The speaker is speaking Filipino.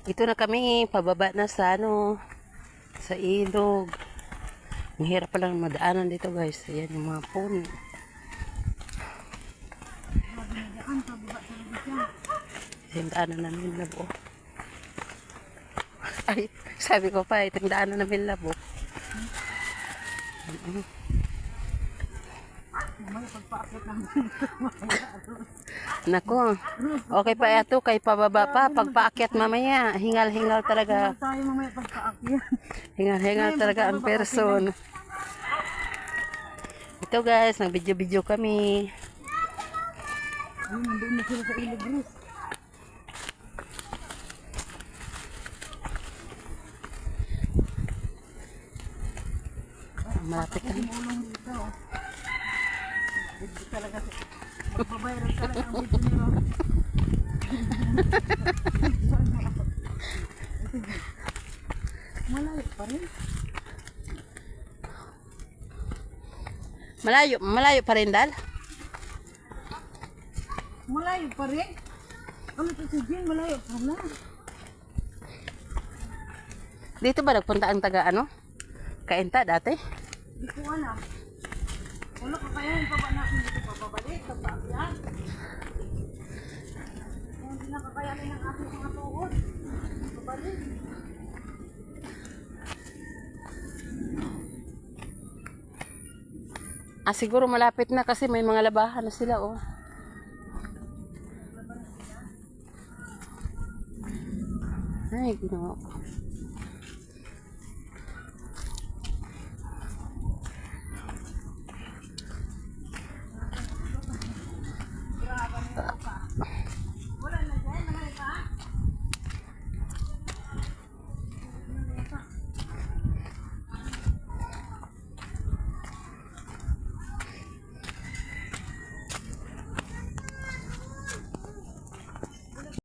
Ito na kami, pababa na sa ano, sa ilog. Ang hirap palang madaanan dito guys. Ayan yung mga puno. Yung daanan namin labo. Ay, sabi ko pa, itong daanan namin labo. Nako, okay pa ito, kay pababa pa, pagpaakyat mamaya, hingal-hingal talaga. Tayo mamaya pagpaakyat. Hingal-hingal talaga ang person. Ito guys, nag-video-video kami. Ayun, nandun na sila sa ilog, Bruce. Malapit kami. Tumulong dito. Video talaga. Magbabayran talaga ang video nila. Malayo pa rin. Malayo pa rin dal. Malayo pa rin? Ano ito si Jen? Malayo pa na. Dito ba nagpunta ang taga ano? Kainta dati? Hindi ko alam. Wala kakayanin pa ba natin dito papabalik? Pagpaakyat? Kung hindi na kakayanin ng ating mga tuhod. Pabalik. Ah, siguro malapit na kasi may mga labahan na sila oh. Ay, ginawa ko.